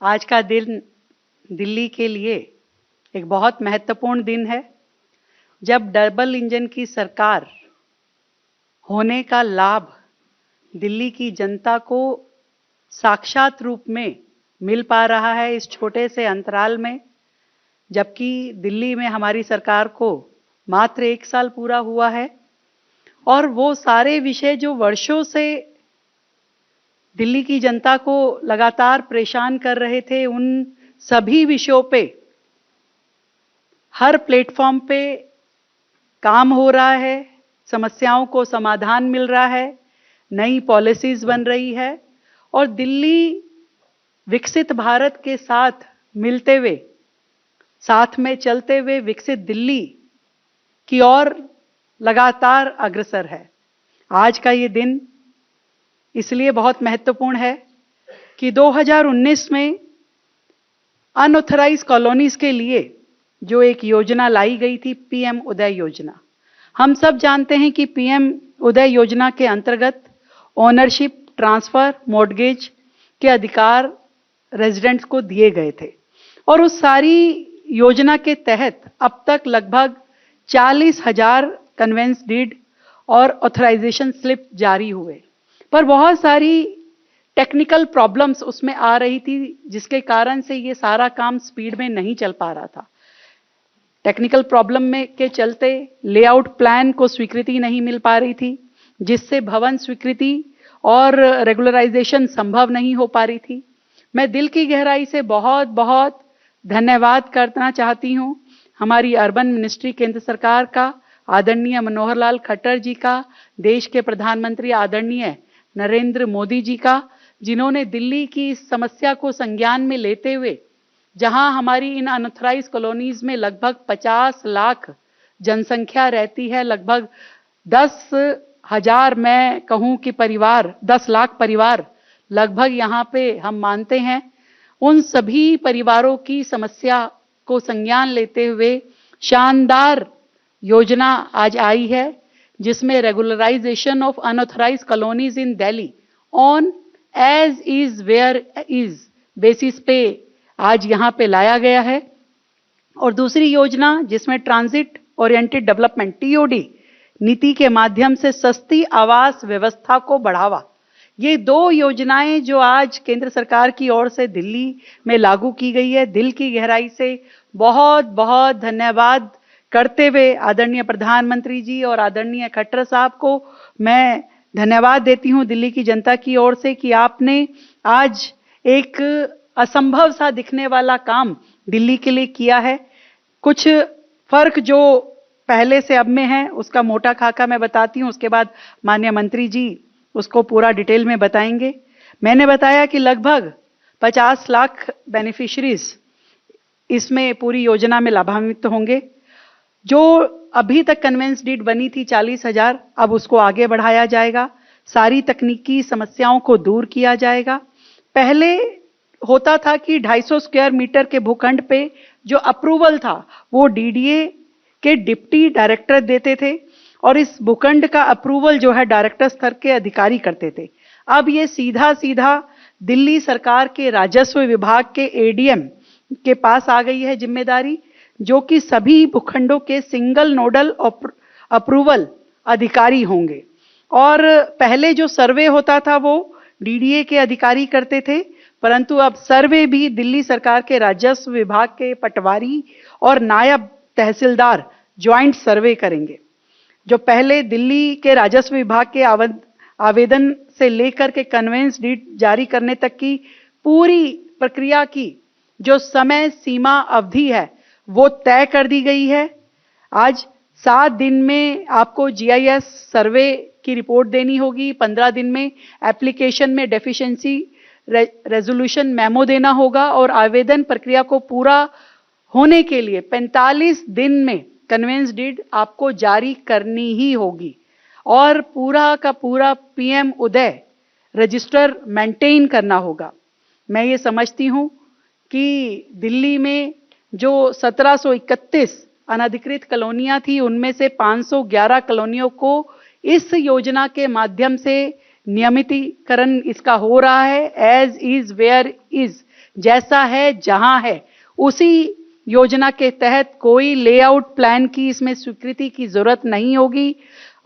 आज का दिन दिल्ली के लिए एक बहुत महत्वपूर्ण दिन है, जब डबल इंजन की सरकार होने का लाभ दिल्ली की जनता को साक्षात रूप में मिल पा रहा है इस छोटे से अंतराल में। जबकि दिल्ली में हमारी सरकार को मात्र 1 साल पूरा हुआ है और वो सारे विषय जो वर्षों से दिल्ली की जनता को लगातार परेशान कर रहे थे, उन सभी विषयों पे हर प्लेटफॉर्म पे काम हो रहा है, समस्याओं को समाधान मिल रहा है, नई पॉलिसीज बन रही है और दिल्ली विकसित भारत के साथ मिलते हुए, साथ में चलते हुए विकसित दिल्ली की ओर लगातार अग्रसर है। आज का ये दिन इसलिए बहुत महत्वपूर्ण है कि 2019 में अनऑथराइज कॉलोनीज के लिए जो एक योजना लाई गई थी, पीएम उदय योजना। हम सब जानते हैं कि पीएम उदय योजना के अंतर्गत ओनरशिप, ट्रांसफर, मॉर्गेज के अधिकार रेजिडेंट्स को दिए गए थे और उस सारी योजना के तहत अब तक लगभग 40,000 कन्वेंस डीड और ऑथराइजेशन स्लिप जारी हुए, पर बहुत सारी टेक्निकल प्रॉब्लम्स उसमें आ रही थी, जिसके कारण से ये सारा काम स्पीड में नहीं चल पा रहा था। टेक्निकल प्रॉब्लम में के चलते लेआउट प्लान को स्वीकृति नहीं मिल पा रही थी, जिससे भवन स्वीकृति और रेगुलराइजेशन संभव नहीं हो पा रही थी। मैं दिल की गहराई से बहुत बहुत धन्यवाद करना चाहती हूँ हमारी अर्बन मिनिस्ट्री केंद्र सरकार का, आदरणीय मनोहर लाल खट्टर जी का, देश के प्रधानमंत्री आदरणीय नरेंद्र मोदी जी का, जिन्होंने दिल्ली की इस समस्या को संज्ञान में लेते हुए, जहां हमारी इन अनऑथराइज कॉलोनीज में लगभग 50 लाख जनसंख्या रहती है, लगभग 10,000 मैं कहूं कि परिवार, 10 लाख परिवार लगभग यहाँ पे हम मानते हैं, उन सभी परिवारों की समस्या को संज्ञान लेते हुए शानदार योजना आज आई है, जिसमें regularisation of unauthorise colonies in Delhi on as is where is basis पे आज यहाँ पे लाया गया है। और दूसरी योजना जिसमें ट्रांजिट ओरिएंटेड डेवलपमेंट टीओडी नीति के माध्यम से सस्ती आवास व्यवस्था को बढ़ावा, ये 2 योजनाएं जो आज केंद्र सरकार की ओर से दिल्ली में लागू की गई है, दिल की गहराई से बहुत बहुत धन्यवाद करते हुए आदरणीय प्रधानमंत्री जी और आदरणीय खट्टर साहब को मैं धन्यवाद देती हूं दिल्ली की जनता की ओर से कि आपने आज एक असंभव सा दिखने वाला काम दिल्ली के लिए किया है। कुछ फर्क जो पहले से अब में है उसका मोटा खाका मैं बताती हूं, उसके बाद माननीय मंत्री जी उसको पूरा डिटेल में बताएंगे। मैंने बताया कि लगभग 50 लाख बेनिफिशरीज इसमें पूरी योजना में लाभान्वित होंगे। जो अभी तक कन्वेंस डीड बनी थी 40,000, अब उसको आगे बढ़ाया जाएगा, सारी तकनीकी समस्याओं को दूर किया जाएगा। पहले होता था कि 250 स्क्वायर मीटर के भूखंड पे जो अप्रूवल था वो डीडीए के डिप्टी डायरेक्टर देते थे और इस भूखंड का अप्रूवल जो है डायरेक्टर स्तर के अधिकारी करते थे। अब ये सीधा सीधा दिल्ली सरकार के राजस्व विभाग के एडीएम के पास आ गई है जिम्मेदारी, जो कि सभी भूखंडों के सिंगल नोडल अप्रूवल अधिकारी होंगे। और पहले जो सर्वे होता था वो डीडीए के अधिकारी करते थे, परंतु अब सर्वे भी दिल्ली सरकार के राजस्व विभाग के पटवारी और नायब तहसीलदार ज्वाइंट सर्वे करेंगे। जो पहले दिल्ली के राजस्व विभाग के आवेदन से लेकर के कन्वेंस डीड जारी करने तक की पूरी प्रक्रिया की जो समय सीमा अवधि है वो तय कर दी गई है। आज 7 दिन में आपको जीआईएस सर्वे की रिपोर्ट देनी होगी, 15 दिन में एप्लीकेशन में डेफिशिएंसी रेजोल्यूशन मेमो देना होगा और आवेदन प्रक्रिया को पूरा होने के लिए 45 दिन में कन्वेंस डीड आपको जारी करनी ही होगी और पूरा का पूरा पीएम उदय रजिस्टर मेंटेन करना होगा। मैं ये समझती हूँ कि दिल्ली में जो 1731 अनधिकृत कॉलोनियां थी, उनमें से 511 कॉलोनियों को इस योजना के माध्यम से नियमितीकरण इसका हो रहा है, एज इज वेयर इज जैसा है जहां है उसी योजना के तहत कोई लेआउट प्लान की इसमें स्वीकृति की जरूरत नहीं होगी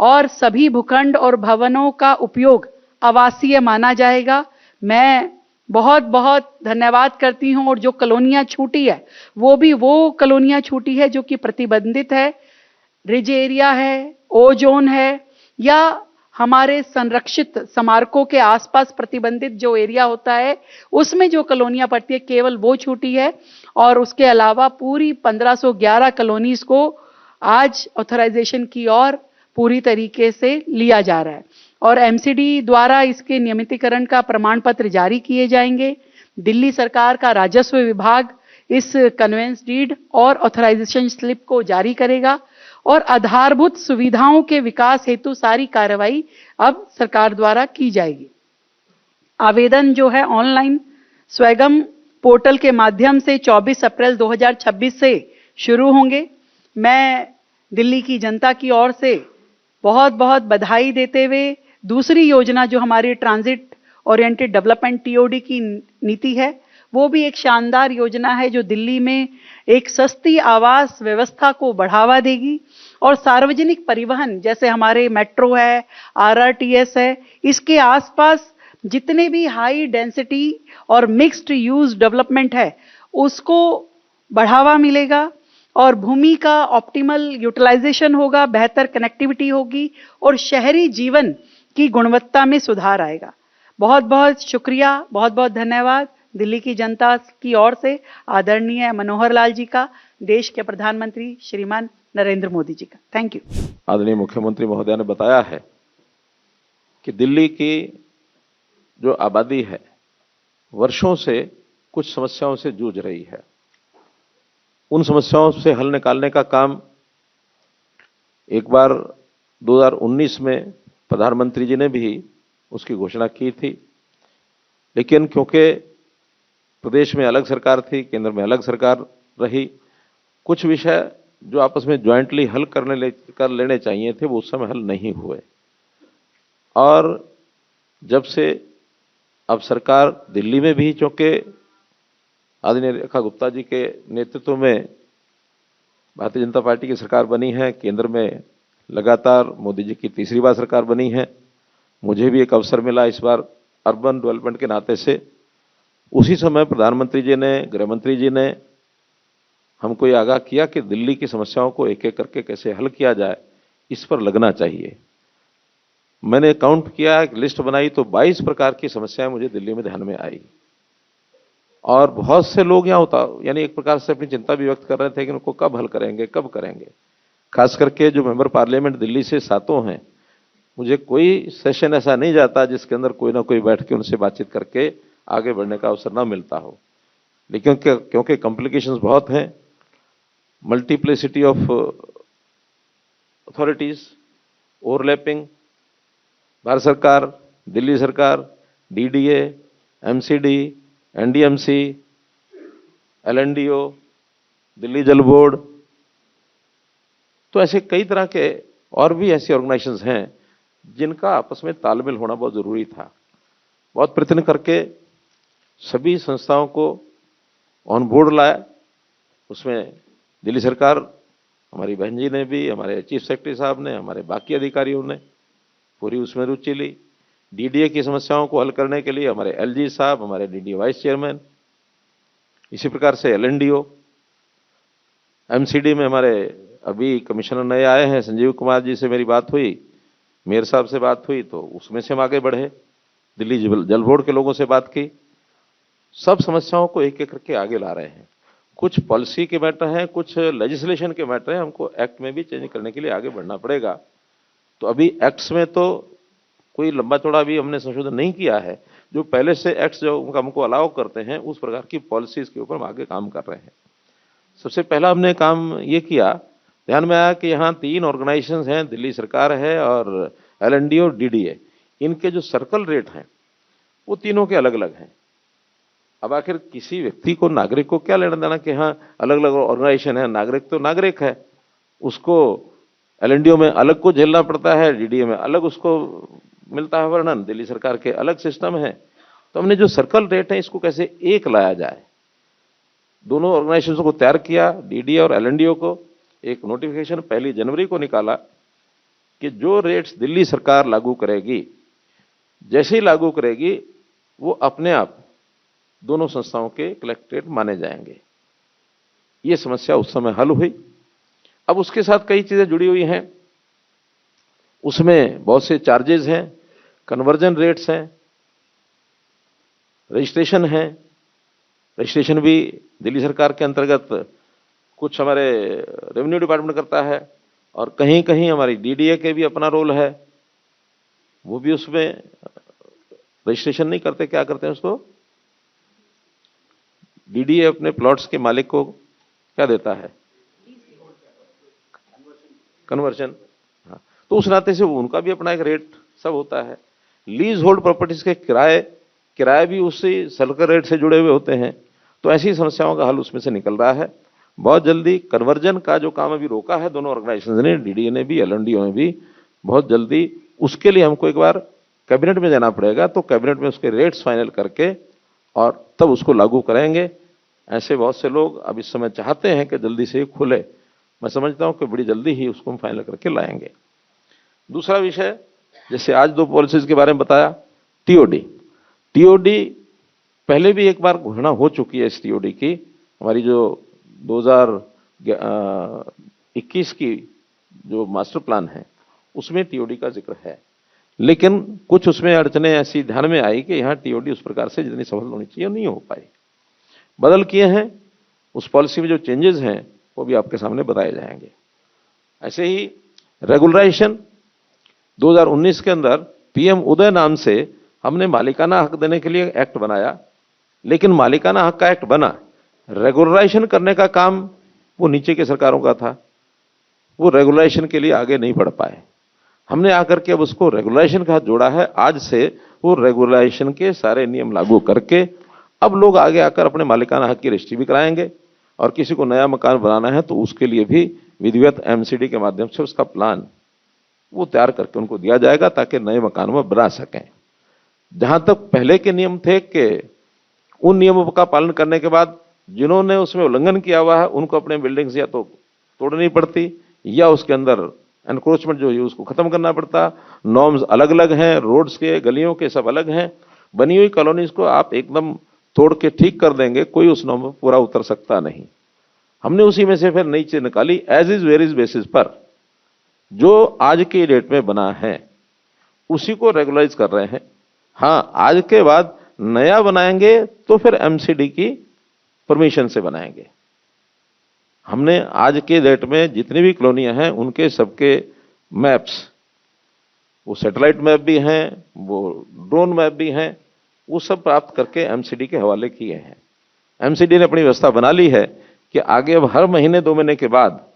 और सभी भूखंड और भवनों का उपयोग आवासीय माना जाएगा। मैं बहुत बहुत धन्यवाद करती हूं। और जो कॉलोनियां छूटी है वो भी वो कॉलोनियां छूटी है जो कि प्रतिबंधित है, रिज एरिया है, ओ जोन है, या हमारे संरक्षित स्मारकों के आसपास प्रतिबंधित जो एरिया होता है उसमें जो कॉलोनियां पड़ती है केवल वो छूटी है। और उसके अलावा पूरी 1511 कॉलोनीज को आज ऑथराइजेशन की ओर पूरी तरीके से लिया जा रहा है और एमसीडी द्वारा इसके नियमितीकरण का प्रमाण पत्र जारी किए जाएंगे। दिल्ली सरकार का राजस्व विभाग इस कन्वेंस डीड और ऑथराइजेशन स्लिप को जारी करेगा और आधारभूत सुविधाओं के विकास हेतु सारी कार्रवाई अब सरकार द्वारा की जाएगी। आवेदन जो है ऑनलाइन स्वैगम पोर्टल के माध्यम से 24 अप्रैल 2026 से शुरू होंगे। मैं दिल्ली की जनता की ओर से बहुत बहुत बधाई देते हुए दूसरी योजना जो हमारी ट्रांजिट ओरिएंटेड डेवलपमेंट टीओडी की नीति है वो भी एक शानदार योजना है जो दिल्ली में एक सस्ती आवास व्यवस्था को बढ़ावा देगी और सार्वजनिक परिवहन जैसे हमारे मेट्रो है, आरआरटीएस है, इसके आसपास जितने भी हाई डेंसिटी और मिक्स्ड यूज डेवलपमेंट है उसको बढ़ावा मिलेगा और भूमि का ऑप्टिमल यूटिलाइजेशन होगा, बेहतर कनेक्टिविटी होगी और शहरी जीवन की गुणवत्ता में सुधार आएगा। बहुत बहुत शुक्रिया, बहुत बहुत धन्यवाद दिल्ली की जनता की ओर से आदरणीय मनोहर लाल जी का, देश के प्रधानमंत्री श्रीमान नरेंद्र मोदी जी का। Thank you. आदरणीय मुख्यमंत्री महोदय ने बताया है कि दिल्ली की जो आबादी है वर्षों से कुछ समस्याओं से जूझ रही है। उन समस्याओं से हल निकालने का काम एक बार 2019 में प्रधानमंत्री जी ने भी उसकी घोषणा की थी, लेकिन क्योंकि प्रदेश में अलग सरकार थी, केंद्र में अलग सरकार रही, कुछ विषय जो आपस में ज्वाइंटली हल कर लेने चाहिए थे वो उस समय हल नहीं हुए। और जब से अब सरकार दिल्ली में भी, चूंकि आदरणीय रेखा गुप्ता जी के नेतृत्व में भारतीय जनता पार्टी की सरकार बनी है, केंद्र में लगातार मोदी जी की तीसरी बार सरकार बनी है, मुझे भी एक अवसर मिला इस बार अर्बन डेवलपमेंट के नाते से। उसी समय प्रधानमंत्री जी ने, गृह मंत्री जी ने हमको ये आगाह किया कि दिल्ली की समस्याओं को एक एक करके कैसे हल किया जाए, इस पर लगना चाहिए। मैंने काउंट किया, एक लिस्ट बनाई तो 22 प्रकार की समस्याएं मुझे दिल्ली में ध्यान में आई और बहुत से लोग यहाँ होता यानी एक प्रकार से अपनी चिंता भी व्यक्त कर रहे थे कि उनको कब हल करेंगे, कब करेंगे। खास करके जो मेंबर पार्लियामेंट दिल्ली से 7 हैं, मुझे कोई सेशन ऐसा नहीं जाता जिसके अंदर कोई ना कोई बैठ के उनसे बातचीत करके आगे बढ़ने का अवसर ना मिलता हो। लेकिन क्योंकि कॉम्प्लिकेशंस बहुत हैं, multiplicity of authorities, overlapping, Bharat सरकार, दिल्ली सरकार, डीडीए, एमसीडी, एनडीएमसी, एलएनडीओ, दिल्ली जल बोर्ड, तो ऐसे कई तरह के और भी ऐसी ऑर्गेनाइजेशंस हैं जिनका आपस में तालमेल होना बहुत जरूरी था। बहुत प्रयत्न करके सभी संस्थाओं को ऑन बोर्ड लाया। उसमें दिल्ली सरकार, हमारी बहन जी ने भी, हमारे चीफ सेक्रेटरी साहब ने, हमारे बाकी अधिकारियों ने पूरी उसमें रुचि ली। डीडीए की समस्याओं को हल करने के लिए हमारे एलजी साहब, हमारे डीडीए वाइस चेयरमैन, इसी प्रकार से एलएनडीओ, एमसीडी में हमारे अभी कमिश्नर नए आए हैं संजीव कुमार जी से मेरी बात हुई, मेयर साहब से बात हुई, तो उसमें से हम आगे बढ़े। दिल्ली जल बोर्ड के लोगों से बात की। सब समस्याओं को एक एक करके आगे ला रहे हैं। कुछ पॉलिसी के मैटर हैं, कुछ लेजिस्लेशन के मैटर हैं, हमको एक्ट में भी चेंज करने के लिए आगे बढ़ना पड़ेगा। तो अभी एक्ट्स में तो कोई लंबा चौड़ा भी हमने संशोधन नहीं किया है। जो पहले से एक्ट्स जो हमको अलाउ करते हैं उस प्रकार की पॉलिसीज के ऊपर हम आगे काम कर रहे हैं। सबसे पहला हमने काम ये किया, ध्यान में आया कि यहाँ 3 ऑर्गेनाइजेशंस हैं, दिल्ली सरकार है और एलएनडीओ, डीडीए, इनके जो सर्कल रेट हैं वो तीनों के अलग अलग हैं। अब आखिर किसी व्यक्ति को, नागरिक को क्या लेना देना कि हाँ अलग अलग ऑर्गेनाइजेशन है, नागरिक तो नागरिक है, उसको एलएनडीओ में अलग को झेलना पड़ता है, डीडीए में अलग उसको मिलता है वर्णन, दिल्ली सरकार के अलग सिस्टम है। तो हमने जो सर्कल रेट है इसको कैसे एक लाया जाए, दोनों ऑर्गेनाइजेशंस को तैयार किया, डीडीए और एलएनडीओ को। एक नोटिफिकेशन 1 जनवरी को निकाला कि जो रेट्स दिल्ली सरकार लागू करेगी, जैसे ही लागू करेगी वो अपने आप दोनों संस्थाओं के कलेक्ट रेट माने जाएंगे। ये समस्या उस समय हल हुई। अब उसके साथ कई चीजें जुड़ी हुई हैं, उसमें बहुत से चार्जेस हैं, कन्वर्जन रेट्स हैं, रजिस्ट्रेशन है। रजिस्ट्रेशन भी दिल्ली सरकार के अंतर्गत कुछ हमारे रेवेन्यू डिपार्टमेंट करता है और कहीं कहीं हमारी डीडीए के भी अपना रोल है, वो भी उसमें रजिस्ट्रेशन नहीं करते। क्या करते हैं उसको, डीडीए अपने प्लॉट्स के मालिक को क्या देता है, कन्वर्जन। हाँ, तो उस नाते से उनका भी अपना एक रेट सब होता है। लीज होल्ड प्रॉपर्टीज के किराए भी उसी सर्कल रेट से जुड़े हुए होते हैं। तो ऐसी समस्याओं का हल उसमें से निकल रहा है। बहुत जल्दी कन्वर्जन का जो काम अभी रोका है दोनों ऑर्गेनाइजेशन ने, डीडीए ने भी, एलएनडीओ ने भी, बहुत जल्दी उसके लिए हमको एक बार कैबिनेट में जाना पड़ेगा। तो कैबिनेट में उसके रेट्स फाइनल करके और तब उसको लागू करेंगे। ऐसे बहुत से लोग अब इस समय चाहते हैं कि जल्दी से खुले। मैं समझता हूं कि बड़ी जल्दी ही उसको हम फाइनल करके लाएंगे। दूसरा विषय, जैसे आज 2 पॉलिसीज के बारे में बताया, टीओडी पहले भी एक बार घोषणा हो चुकी है इस टीओडी की। हमारी जो 2021 की जो मास्टर प्लान है उसमें टीओडी का जिक्र है, लेकिन कुछ उसमें अड़चने ऐसी ध्यान में आई कि यहाँ टीओडी उस प्रकार से जितनी सफल होनी चाहिए नहीं हो पाई। बदल किए हैं, उस पॉलिसी में जो चेंजेस हैं वो भी आपके सामने बताए जाएंगे। ऐसे ही रेगुलराइजेशन 2019 के अंदर पीएम उदय नाम से हमने मालिकाना हक देने के लिए एक्ट बनाया, लेकिन मालिकाना हक का एक्ट बना, रेगुलराइजेशन करने का काम वो नीचे के सरकारों का था। वो रेगुलराइजेशन के लिए आगे नहीं बढ़ पाए। हमने आकर के अब उसको रेगुलराइजेशन का हाथ जोड़ा है। आज से वो रेगुलराइजेशन के सारे नियम लागू करके अब लोग आगे आकर अपने मालिकाना हक की रजिस्ट्री भी कराएंगे और किसी को नया मकान बनाना है तो उसके लिए भी विधिवत एमसीडी के माध्यम से उसका प्लान वो तैयार करके उनको दिया जाएगा ताकि नए मकान में बना सकें। जहां तक पहले के नियम थे कि उन नियमों का पालन करने के बाद जिन्होंने उसमें उल्लंघन किया हुआ है उनको अपने बिल्डिंग्स या तो तोड़नी पड़ती या उसके अंदर एनक्रोचमेंट जो है उसको खत्म करना पड़ता। नॉर्म्स अलग अलग हैं, रोड्स के, गलियों के सब अलग हैं। बनी हुई कॉलोनीज को आप एकदम तोड़ के ठीक कर देंगे, कोई उस नॉर्म पर पूरा उतर सकता नहीं। हमने उसी में से फिर नई चीज निकाली, as is where is basis पर जो आज के डेट में बना है उसी को रेगुलराइज कर रहे हैं। हाँ, आज के बाद नया बनाएंगे तो फिर एमसीडी की परमिशन से बनाएंगे। हमने आज के डेट में जितनी भी कॉलोनियां हैं उनके सबके मैप्स, वो सैटेलाइट मैप भी हैं, वो ड्रोन मैप भी हैं, वो सब प्राप्त करके एमसीडी के हवाले किए हैं। एमसीडी ने अपनी व्यवस्था बना ली है कि आगे अब हर महीने 2 महीने के बाद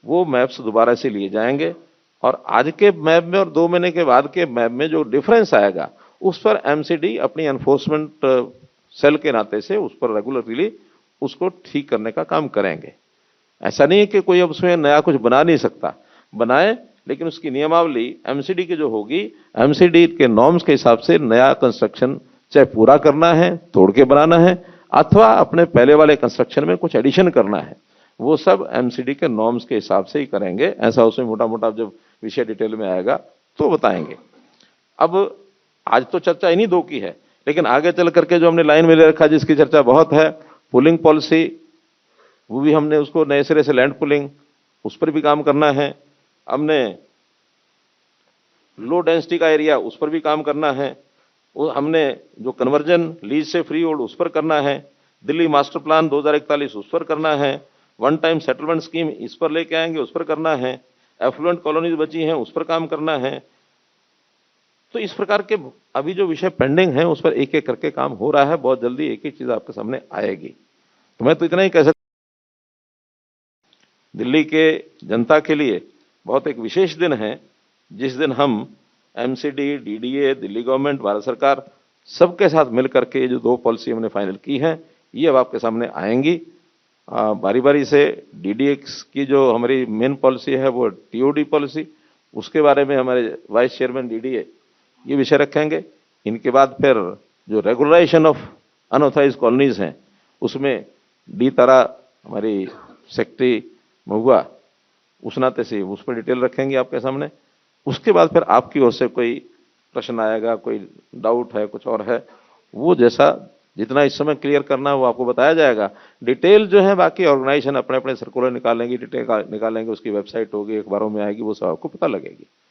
वो मैप्स दोबारा से लिए जाएंगे और आज के मैप में और 2 महीने के बाद के मैप में जो डिफरेंस आएगा उस पर एमसीडी अपनी एनफोर्समेंट सेल के नाते से उस पर रेगुलरली उसको ठीक करने का काम करेंगे। ऐसा नहीं है कि कोई अब उसमें नया कुछ बना नहीं सकता, बनाए, लेकिन उसकी नियमावली एमसीडी की जो होगी, एमसीडी के नॉर्म्स के हिसाब से नया कंस्ट्रक्शन चाहे पूरा करना है, तोड़ के बनाना है, अथवा अपने पहले वाले कंस्ट्रक्शन में कुछ एडिशन करना है, वो सब एमसीडी के नॉर्म्स के हिसाब से ही करेंगे। ऐसा उसमें मोटा मोटा जब विषय डिटेल में आएगा तो बताएंगे। अब आज तो चर्चा इन्हीं 2 की है, लेकिन आगे चल करके जो हमने लाइन में ले रखा जिसकी चर्चा बहुत है, पुलिंग पॉलिसी, वो भी हमने उसको नए सिरे से लैंड पुलिंग, उस पर भी काम करना है। हमने लो डेंसिटी का एरिया, उस पर भी काम करना है। हमने जो कन्वर्जन लीज से फ्री होल्ड उस पर करना है। दिल्ली मास्टर प्लान 2041 उस पर करना है। वन टाइम सेटलमेंट स्कीम इस पर लेके आएंगे, उस पर करना है। एफ्लुएंट कॉलोनीज बची हैं उस पर काम करना है। तो इस प्रकार के अभी जो विषय पेंडिंग हैं उस पर एक एक करके काम हो रहा है। बहुत जल्दी एक एक चीज आपके सामने आएगी। तो मैं तो इतना ही कह सकता, दिल्ली के जनता के लिए बहुत एक विशेष दिन है जिस दिन हम MCD, DDA, Delhi government, Bharat सरकार सबके साथ मिलकर के जो 2 पॉलिसी हमने फाइनल की है ये अब आपके सामने आएंगी। बारी बारी से डीडीए की जो हमारी मेन पॉलिसी है वो टीओडी पॉलिसी, उसके बारे में हमारे वाइस चेयरमैन डीडीए ये विषय रखेंगे। इनके बाद फिर जो रेगुलराइजेशन ऑफ अनऑथराइज्ड कॉलोनीज हैं, उसमें डी तारा हमारी सेक्रेटरी महुआ उस नाते से उस पर डिटेल रखेंगे आपके सामने। उसके बाद फिर आपकी ओर से कोई प्रश्न आएगा, कोई डाउट है, कुछ और है, वो जैसा जितना इस समय क्लियर करना है वो आपको बताया जाएगा। डिटेल जो है बाकी ऑर्गेनाइजेशन अपने अपने सर्कुलर निकालेंगे, डिटेल निकालेंगे, उसकी वेबसाइट होगी, अखबारों में आएगी, वो सब आपको पता लगेगी।